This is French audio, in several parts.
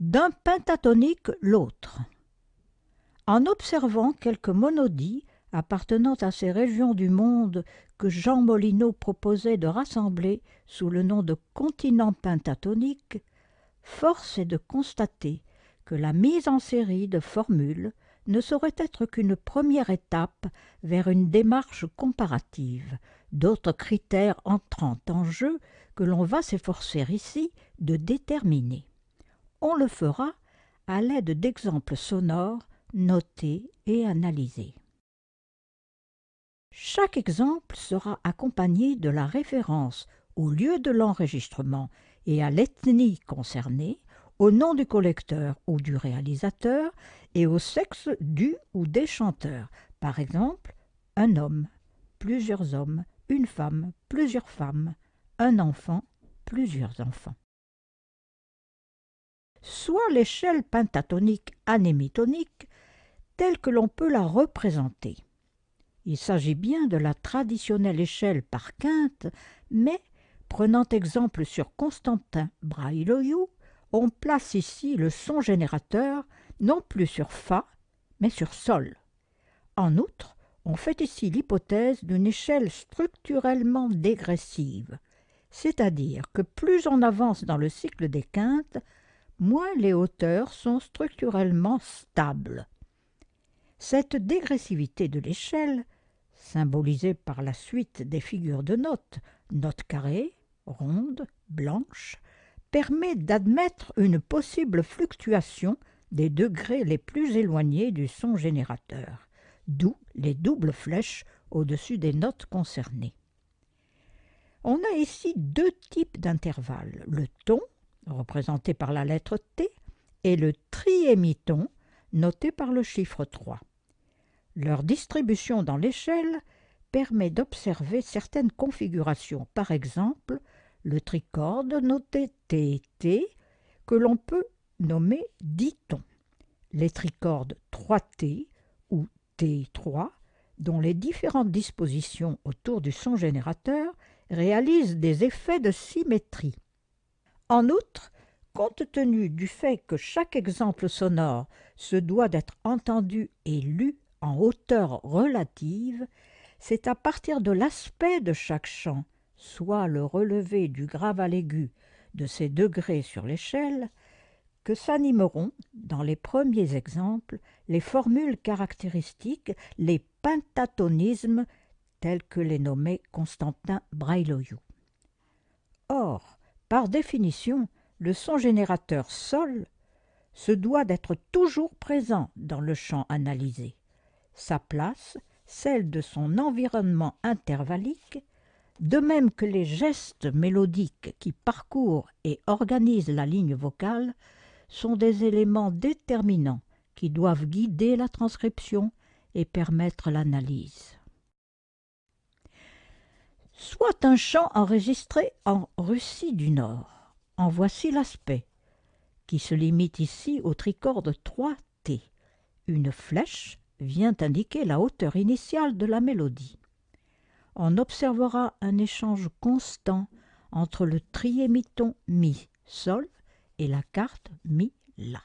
d'un pentatonique l'autre. En observant quelques monodies appartenant à ces régions du monde que Jean Molineau proposait de rassembler sous le nom de continent pentatonique, force est de constater que la mise en série de formules ne saurait être qu'une première étape vers une démarche comparative, d'autres critères entrant en jeu que l'on va s'efforcer ici de déterminer. On le fera à l'aide d'exemples sonores notés et analysés. Chaque exemple sera accompagné de la référence au lieu de l'enregistrement et à l'ethnie concernée, au nom du collecteur ou du réalisateur et au sexe du ou des chanteurs. Par exemple, un homme, plusieurs hommes, une femme, plusieurs femmes, un enfant, plusieurs enfants. Soit l'échelle pentatonique anémitonique telle que l'on peut la représenter. Il s'agit bien de la traditionnelle échelle par quinte, mais, prenant exemple sur Constantin Brailoiu, on place ici le son générateur non plus sur Fa, mais sur Sol. En outre, on fait ici l'hypothèse d'une échelle structurellement dégressive, c'est-à-dire que plus on avance dans le cycle des quintes, moins les hauteurs sont structurellement stables. Cette dégressivité de l'échelle, symbolisée par la suite des figures de notes, notes carrées, rondes, blanches, permet d'admettre une possible fluctuation des degrés les plus éloignés du son générateur, d'où les doubles flèches au-dessus des notes concernées. On a ici deux types d'intervalles, le ton, représenté par la lettre T, et le triémiton, noté par le chiffre 3. Leur distribution dans l'échelle permet d'observer certaines configurations, par exemple le tricorde noté TT, que l'on peut nommer diton, les tricordes 3T ou T3, dont les différentes dispositions autour du son générateur réalisent des effets de symétrie. En outre, compte tenu du fait que chaque exemple sonore se doit d'être entendu et lu en hauteur relative, c'est à partir de l'aspect de chaque chant, soit le relevé du grave à l'aigu de ces degrés sur l'échelle, que s'animeront, dans les premiers exemples, les formules caractéristiques, les pentatonismes, tels que les nommait Constantin Brailoiu. Or, par définition, le son générateur Sol se doit d'être toujours présent dans le chant analysé. Sa place, celle de son environnement intervallique, de même que les gestes mélodiques qui parcourent et organisent la ligne vocale, sont des éléments déterminants qui doivent guider la transcription et permettre l'analyse. Soit un chant enregistré en Russie du Nord. En voici l'aspect, qui se limite ici au tricorde 3T. Une flèche vient indiquer la hauteur initiale de la mélodie. On observera un échange constant entre le triémiton Mi, Sol et la carte Mi, La.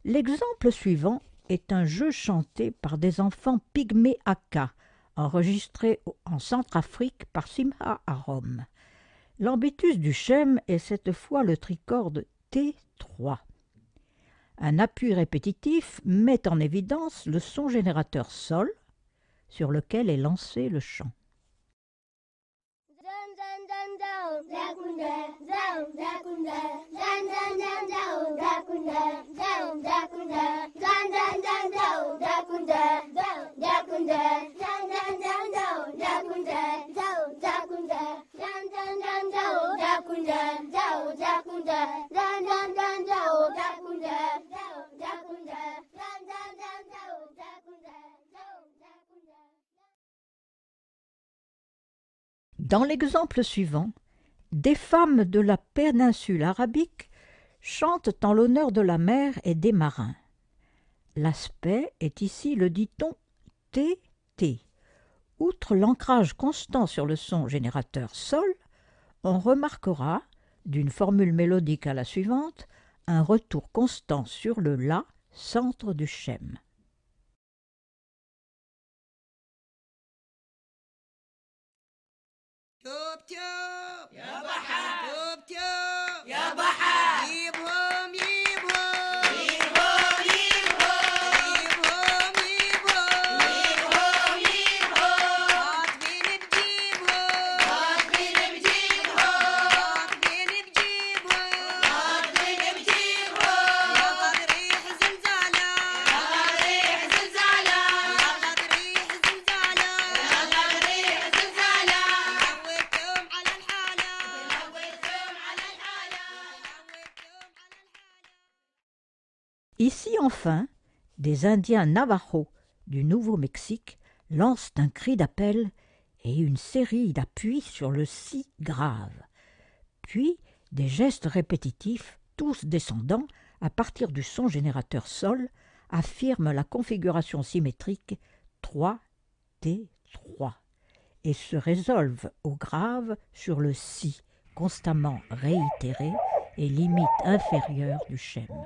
L'exemple suivant est un jeu chanté par des enfants pygmées Aka, enregistré en Centrafrique par Simha Arom. L'ambitus du schème est cette fois le tricorde T3. Un appui répétitif met en évidence le son générateur Sol, sur lequel est lancé le chant. Dans l'exemple suivant, des femmes de la péninsule arabique chantent en l'honneur de la mer et des marins. L'aspect est ici le dicton T-T. Outre l'ancrage constant sur le son générateur Sol, on remarquera, d'une formule mélodique à la suivante, un retour constant sur le La, centre du schème. توب توب يا بحر توب توب يا بحر جيبهم جيبهم جيبهم جيبهم جيبهم جيبهم جيبهم جيبهم خاطفين بجيبهم خاطفين بجيبهم خاطفين بجيبهم خاطفين بجيبهم يا غاد ريح زلزالة يا غاد ريح زلزالة يا غاد ريح زلزالة يا غاد ريح زلزالة Ici enfin, des Indiens Navajo du Nouveau-Mexique lancent un cri d'appel et une série d'appuis sur le si grave, puis des gestes répétitifs, tous descendants, à partir du son générateur Sol, affirment la configuration symétrique 3T3 et se résolvent au grave sur le si, constamment réitéré et limite inférieure du schème.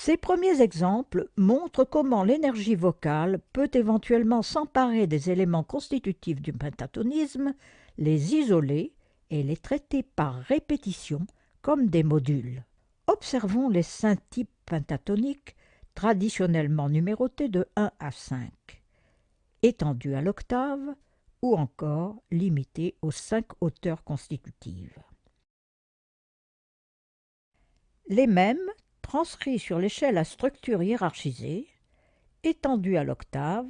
Ces premiers exemples montrent comment l'énergie vocale peut éventuellement s'emparer des éléments constitutifs du pentatonisme, les isoler et les traiter par répétition comme des modules. Observons les 5 types pentatoniques traditionnellement numérotés de 1 à 5, étendus à l'octave ou encore limités aux 5 hauteurs constitutives. Les mêmes transcrits sur l'échelle à structure hiérarchisée, étendus à l'octave,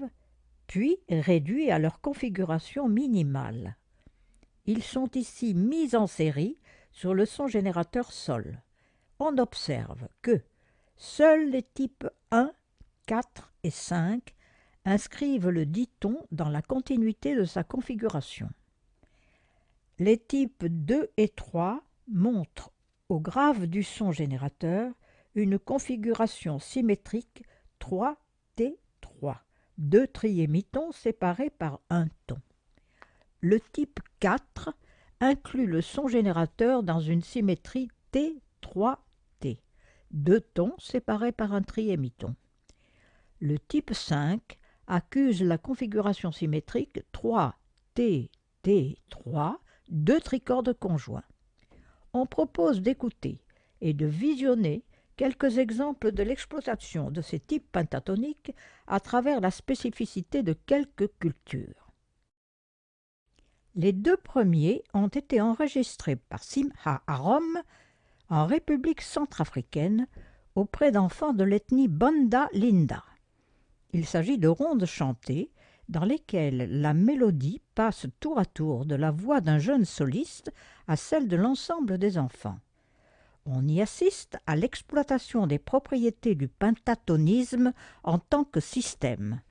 puis réduits à leur configuration minimale. Ils sont ici mis en série sur le son générateur Sol. On observe que seuls les types 1, 4 et 5 inscrivent le diton dans la continuité de sa configuration. Les types 2 et 3 montrent au grave du son générateur une configuration symétrique 3T3, 2 triémitons séparés par un ton. Le type 4 inclut le son générateur dans une symétrie T3T, 2 tons séparés par un triémiton. Le type 5 accuse la configuration symétrique 3T-T3, 2 tricordes conjoints. On propose d'écouter et de visionner quelques exemples de l'exploitation de ces types pentatoniques à travers la spécificité de quelques cultures. Les 2 premiers ont été enregistrés par Simha Arom en République centrafricaine auprès d'enfants de l'ethnie Banda Linda. Il s'agit de rondes chantées dans lesquelles la mélodie passe tour à tour de la voix d'un jeune soliste à celle de l'ensemble des enfants. On y assiste à l'exploitation des propriétés du pentatonisme en tant que système.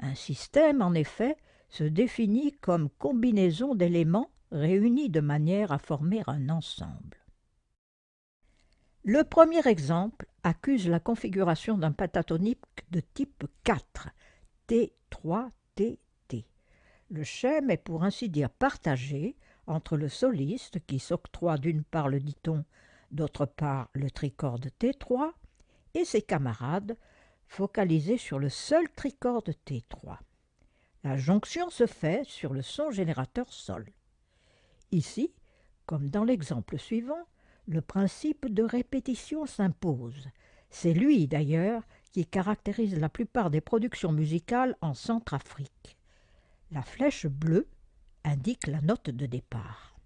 Un système, en effet, se définit comme combinaison d'éléments réunis de manière à former un ensemble. Le premier exemple accuse la configuration d'un pentatonique de type 4, T3-T-T. Le schème est pour ainsi dire partagé entre le soliste qui s'octroie d'une part le diton, d'autre part le tricorde T3, et ses camarades focalisés sur le seul tricorde T3. La jonction se fait sur le son générateur Sol. Ici, comme dans l'exemple suivant, le principe de répétition s'impose. C'est lui, d'ailleurs, qui caractérise la plupart des productions musicales en Centrafrique. La flèche bleue indique la note de départ.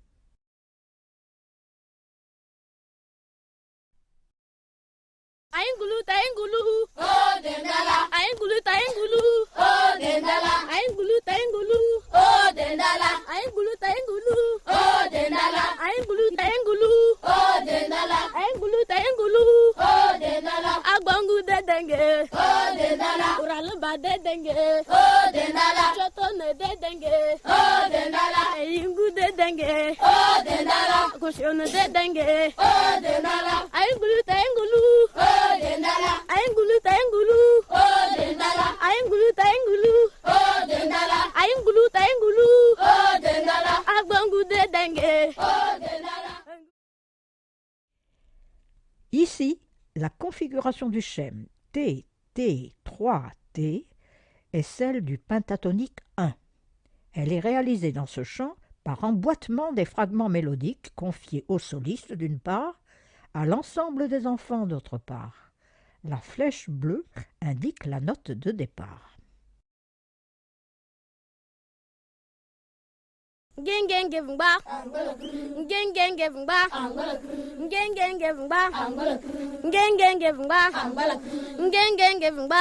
Aingulu taingulu, Oh dendala, aingulu taingulu, oh dendala, aingulu taingulu, oh dendala, aingulu taingulu, oh dendala, aingulu taingulu, oh dendala, aingulu taingulu, oh dendala, agbangu dedenge, oh dendala, uralba dedenge, oh dendala, chotone dedenge, oh dendala, eingu dedenge, oh dendala, kushonu dedenge, oh dendala, aingulu taingulu, oh dendala, aingulu taingulu, oh dendala, aingulu taingulu, oh dendala, aingulu taingulu, oh dendala, agbangu dedenge. oh dendala. Ici, la configuration du schème T, T, 3, T est celle du pentatonique 1. Elle est réalisée dans ce chant par emboîtement des fragments mélodiques confiés au soliste d'une part, à l'ensemble des enfants d'autre part. La flèche bleue indique la note de départ. Ngenge vumba, ngenge vumba, ngenge vumba, ngenge vumba, ngenge vumba,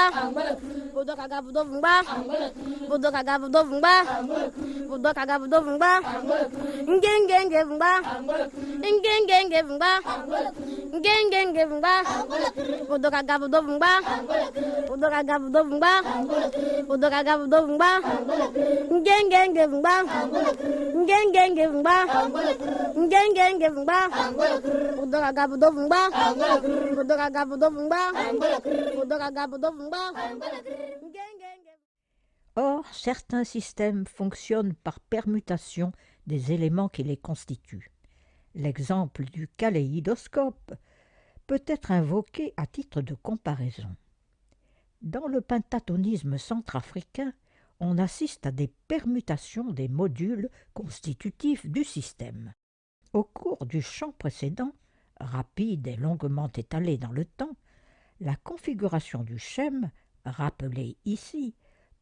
budo kaga budo vumba, budo kaga budo vumba, budo kaga budo vumba, ngenge vumba, ngenge vumba, ngenge vumba, budo kaga budo vumba, budo kaga budo vumba, budo kaga budo vumba, ngenge vumba. Ngenge vumba, ngenge vumba, budo kaga budo vumba, budo kaga budo vumba, budo kaga budo vumba, ngenge. Or, certains systèmes fonctionnent par permutation des éléments qui les constituent. L'exemple du kaléidoscope peut être invoqué à titre de comparaison. Dans le pentatonisme centrafricain, on assiste à des permutations des modules constitutifs du système. Au cours du chant précédent, rapide et longuement étalé dans le temps, la configuration du schème, rappelée ici,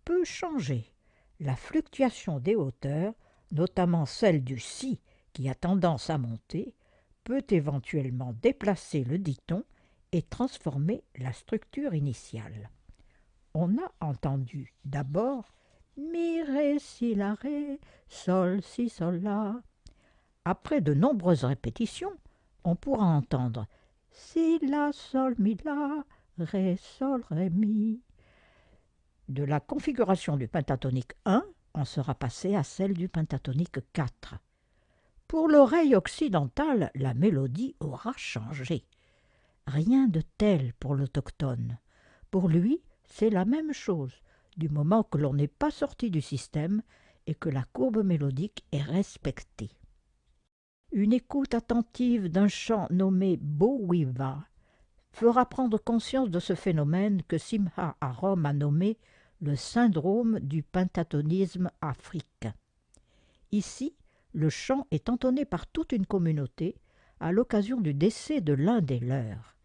peut changer. La fluctuation des hauteurs, notamment celle du si qui a tendance à monter, peut éventuellement déplacer le diton et transformer la structure initiale. On a entendu d'abord mi, ré, si, la, ré, sol, si, sol, la. Après de nombreuses répétitions, on pourra entendre si, la, sol, mi, la, ré, sol, ré, mi. De la configuration du pentatonique 1, on sera passé à celle du pentatonique 4. Pour l'oreille occidentale, la mélodie aura changé. Rien de tel pour l'autochtone. Pour lui, c'est la même chose, du moment que l'on n'est pas sorti du système et que la courbe mélodique est respectée. Une écoute attentive d'un chant nommé Bowiva fera prendre conscience de ce phénomène que Simha Arom a nommé le syndrome du pentatonisme africain. Ici, le chant est entonné par toute une communauté à l'occasion du décès de l'un des leurs.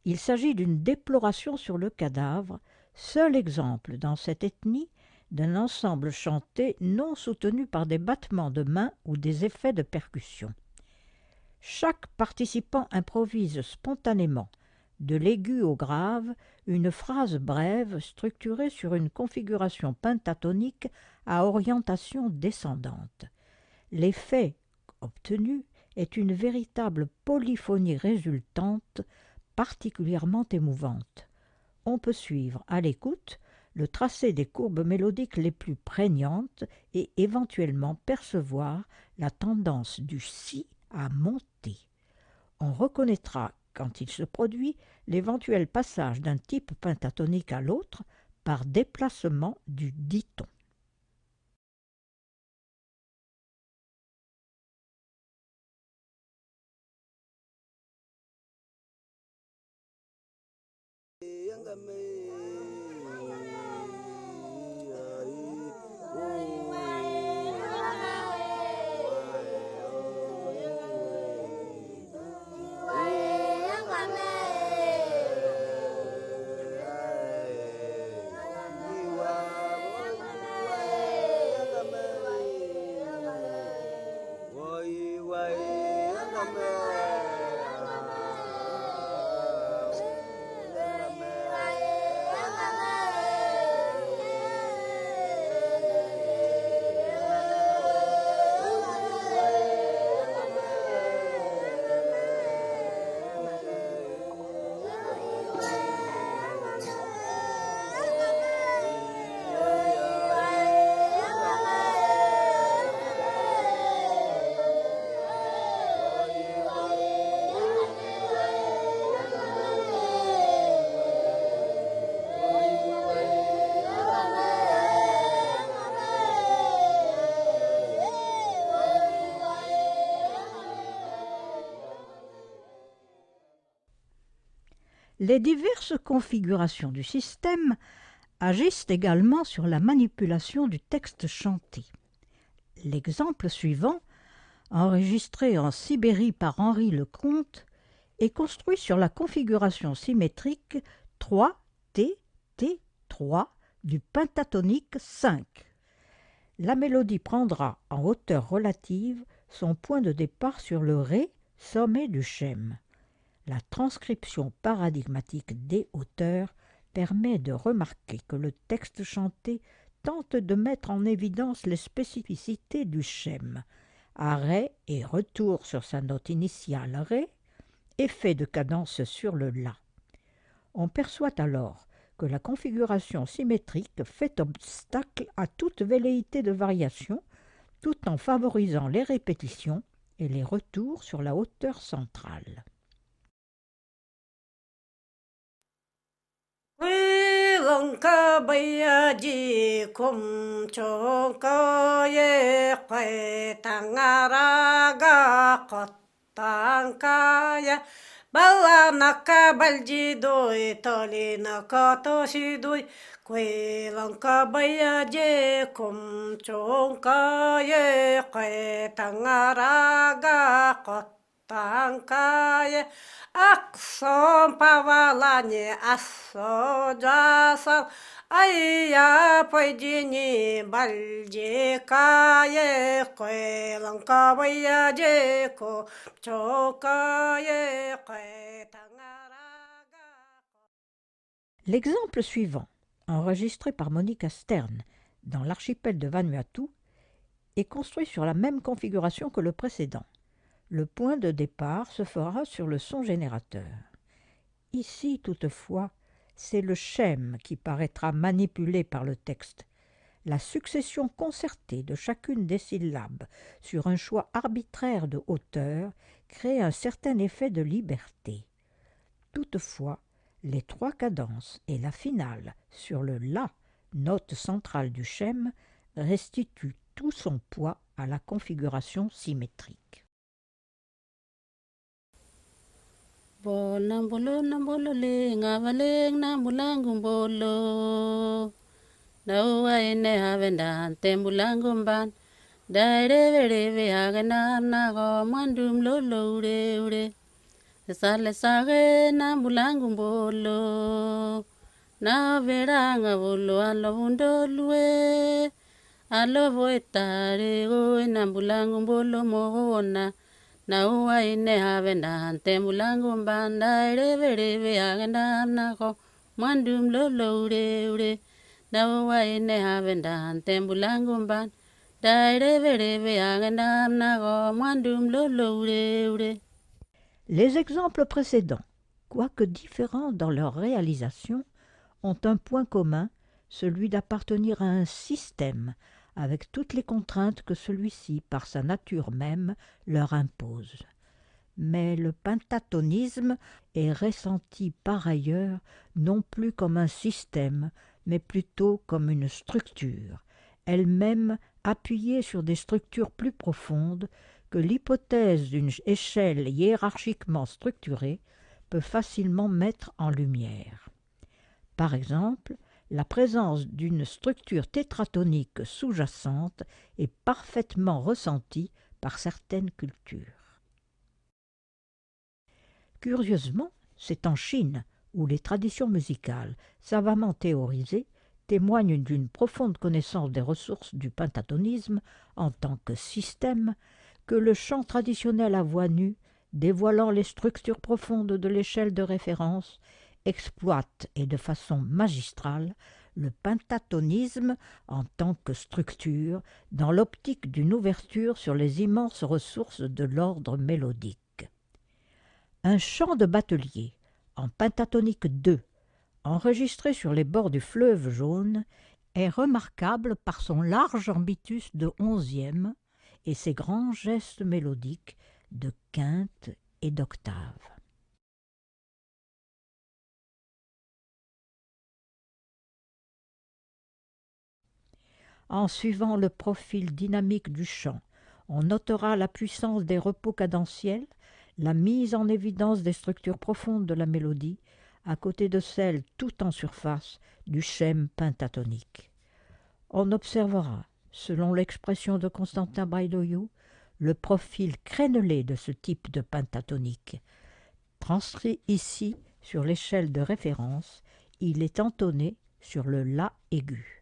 Il s'agit d'une déploration sur le cadavre, seul exemple dans cette ethnie d'un ensemble chanté non soutenu par des battements de mains ou des effets de percussion. Chaque participant improvise spontanément, de l'aigu au grave, une phrase brève structurée sur une configuration pentatonique à orientation descendante. L'effet obtenu est une véritable polyphonie résultante, particulièrement émouvante. On peut suivre à l'écoute le tracé des courbes mélodiques les plus prégnantes et éventuellement percevoir la tendance du si à monter. On reconnaîtra, quand il se produit, l'éventuel passage d'un type pentatonique à l'autre par déplacement du diton. Les diverses configurations du système agissent également sur la manipulation du texte chanté. L'exemple suivant, enregistré en Sibérie par Henri Lecomte, est construit sur la configuration symétrique 3-T-T-3 du pentatonique 5. La mélodie prendra en hauteur relative son point de départ sur le Ré, sommet du schème. La transcription paradigmatique des hauteurs permet de remarquer que le texte chanté tente de mettre en évidence les spécificités du schème. Arrêt et retour sur sa note initiale Ré, effet de cadence sur le La. On perçoit alors que la configuration symétrique fait obstacle à toute velléité de variation, tout en favorisant les répétitions et les retours sur la hauteur centrale. 렁카바야지 곰초거에 꿰땅아라가 겉땅까야 발라나카 발지도이 털리나카 토시도이 꿰렁카바야지 곰초거에 꿰땅아라가 겉땅까야 악성 파발라니 아서 좌서 아이야 포이지니 발지카에 꿰렁카바야지 곰초거에 꿰땅아라가. L'exemple suivant, enregistré par Monica Stern dans l'archipel de Vanuatu, est construit sur la même configuration que le précédent. Le point de départ se fera sur le son générateur. Ici, toutefois, c'est le schème qui paraîtra manipulé par le texte. La succession concertée de chacune des syllabes sur un choix arbitraire de hauteur crée un certain effet de liberté. Toutefois, les trois cadences et la finale sur le La, note centrale du schème, restituent tout son poids à la configuration symétrique. Nambolo nambolo le ngavaleng nambulangu mbolo Naua ine havenda tembulangu mban Daire vere agana nago mandum lolo ure ure Sale sage nambulangu mbolo Na veranga bolo alo undolue Alo voetare go nambulangu mbolo mohona Naua ine havenda tembulangu mbanda reve agenda nako mandum lolo ure ure Naua ine havenda tembulangu mbanda reve agenda nako mandum lolo ure ure. Les exemples précédents, quoique différents dans leur réalisation, ont un point commun, celui d'appartenir à un système, avec toutes les contraintes que celui-ci, par sa nature même, leur impose. Mais le pentatonisme est ressenti par ailleurs non plus comme un système, mais plutôt comme une structure, elle-même appuyée sur des structures plus profondes que l'hypothèse d'une échelle hiérarchiquement structurée peut facilement mettre en lumière. Par exemple, la présence d'une structure tétratonique sous-jacente est parfaitement ressentie par certaines cultures. Curieusement, c'est en Chine où les traditions musicales, savamment théorisées, témoignent d'une profonde connaissance des ressources du pentatonisme en tant que système, que le chant traditionnel à voix nue, dévoilant les structures profondes de l'échelle de référence, exploite et de façon magistrale le pentatonisme en tant que structure dans l'optique d'une ouverture sur les immenses ressources de l'ordre mélodique. Un chant de batelier en pentatonique 2, enregistré sur les bords du fleuve Jaune, est remarquable par son large ambitus de 11e et ses grands gestes mélodiques de quinte et d'octave. En suivant le profil dynamique du chant, on notera la puissance des repos cadentiels, la mise en évidence des structures profondes de la mélodie, à côté de celles tout en surface du schème pentatonique. On observera, selon l'expression de Constantin Braidoiu, le profil crénelé de ce type de pentatonique. Transcrit ici sur l'échelle de référence, il est entonné sur le La aigu.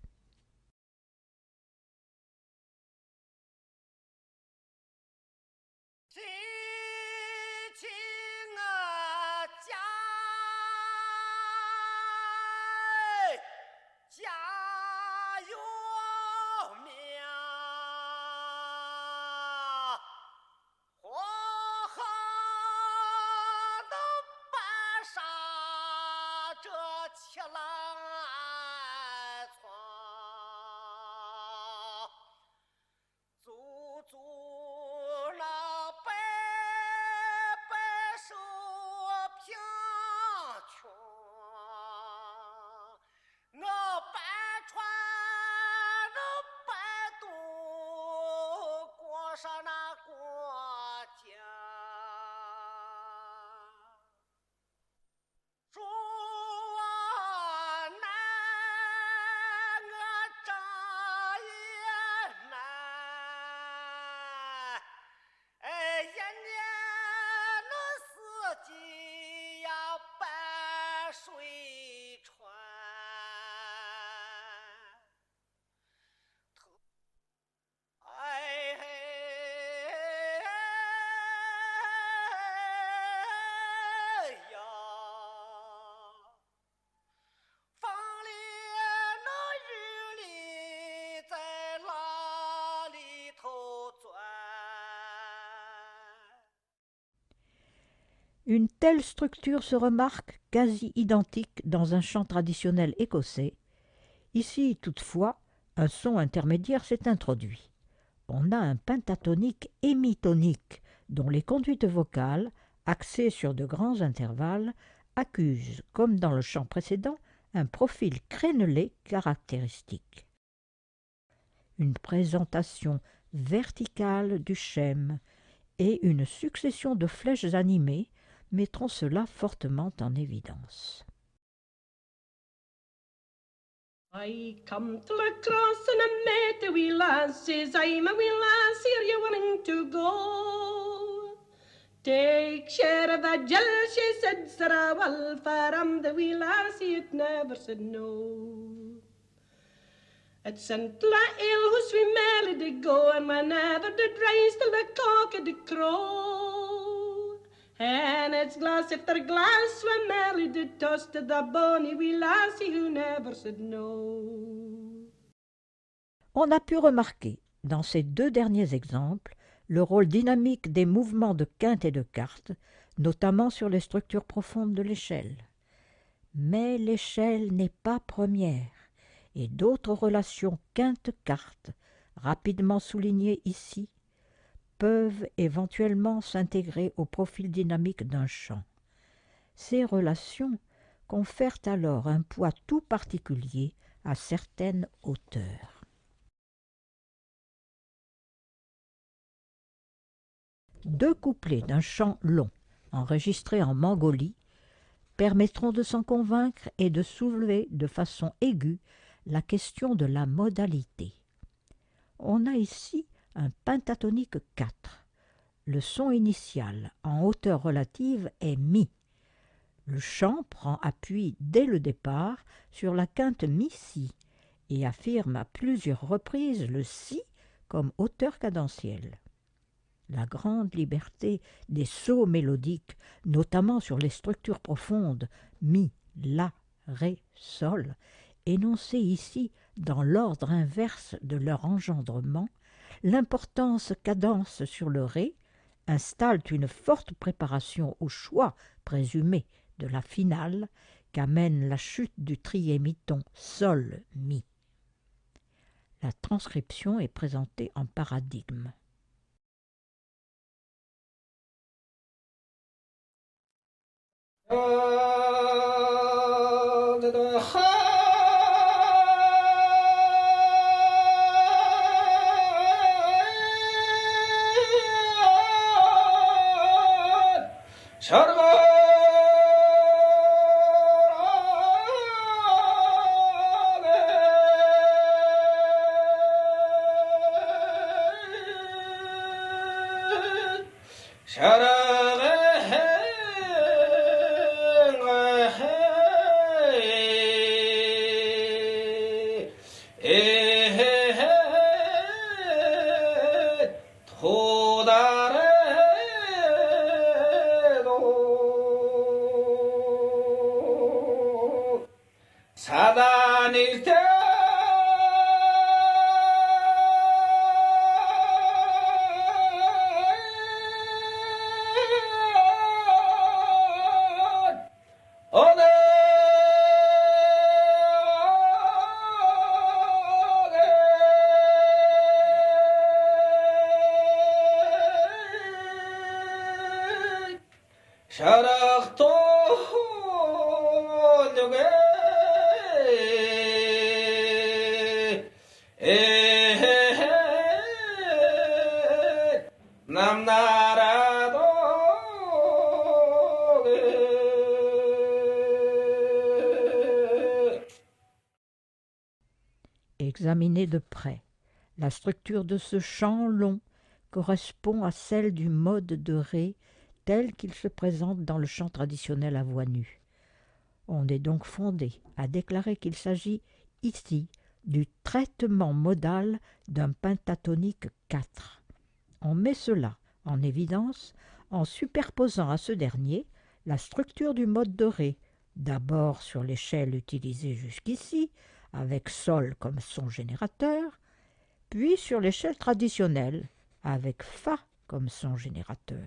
Une telle structure se remarque quasi identique dans un chant traditionnel écossais. Ici, toutefois, un son intermédiaire s'est introduit. On a un pentatonique hémitonique, dont les conduites vocales, axées sur de grands intervalles, accusent, comme dans le chant précédent, un profil crénelé caractéristique. Une présentation verticale du schème et une succession de flèches animées mettront cela fortement en évidence. I come to the cross and I met a wee lass, says I'm a wee lass, are you willing to go? Take share of a jill, she said, Sarah Walfer, I'm the wee lassie, it never said no. At St. Lael, whose we merrily did go, and whenever did rise till the cock did crow. And it's glass after glass, when merrily did toss to the bonny wee lassie who never said no. On a pu remarquer, dans ces deux derniers exemples, le rôle dynamique des mouvements de quinte et de quarte, notamment sur les structures profondes de l'échelle. Mais l'échelle n'est pas première, et d'autres relations quinte-quarte, rapidement soulignées ici, peuvent éventuellement s'intégrer au profil dynamique d'un chant. Ces relations confèrent alors un poids tout particulier à certaines hauteurs. Deux couplets d'un chant long, enregistrés en Mongolie, permettront de s'en convaincre et de soulever de façon aiguë la question de la modalité. On a ici un pentatonique 4. Le son initial en hauteur relative est Mi. Le chant prend appui dès le départ sur la quinte Mi-Si et affirme à plusieurs reprises le Si comme hauteur cadentielle. La grande liberté des sauts mélodiques, notamment sur les structures profondes Mi, La, Ré, Sol, énoncées ici dans l'ordre inverse de leur engendrement, l'importance cadence sur le Ré, installent une forte préparation au choix présumé de la finale qu'amène la chute du triémiton Sol-Mi. La transcription est présentée en paradigme. Examinez de près. La structure de ce chant long correspond à celle du mode de Ré tel qu'il se présente dans le chant traditionnel à voix nue. On est donc fondé à déclarer qu'il s'agit ici du traitement modal d'un pentatonique 4. On met cela en évidence en superposant à ce dernier la structure du mode de Ré, d'abord sur l'échelle utilisée jusqu'ici, avec Sol comme son générateur, puis sur l'échelle traditionnelle, avec Fa comme son générateur.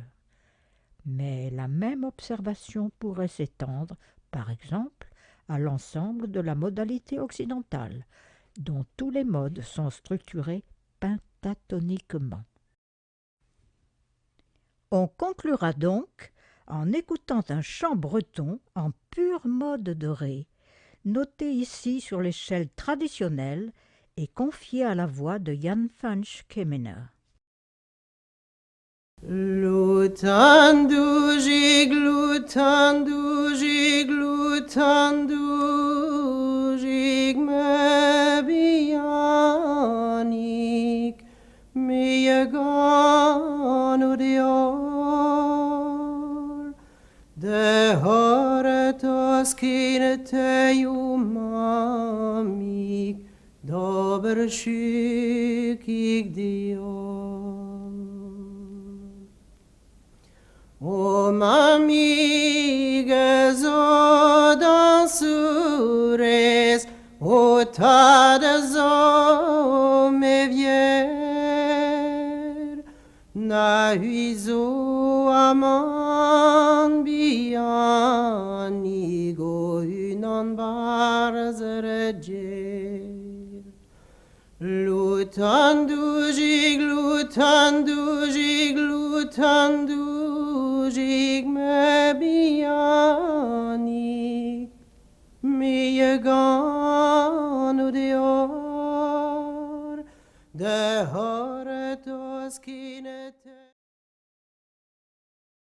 Mais la même observation pourrait s'étendre, par exemple, à l'ensemble de la modalité occidentale, dont tous les modes sont structurés pentatoniquement. On conclura donc en écoutant un chant breton en pur mode de Ré, noté ici sur l'échelle traditionnelle et confié à la voix de Jan van Schemener. Lutandu jig, lutandu jig, lutandu jig me bianik, me yaganu dior, de horetos kinete yumamik, dober shikik dior. O mamigas o dansures, o tadas o mevier, na huizo aman biani go hunan barzerejer. Lutandu jig, lutandu jig, lutandu jig me biani, mi yaganu dior, de horetos kinete.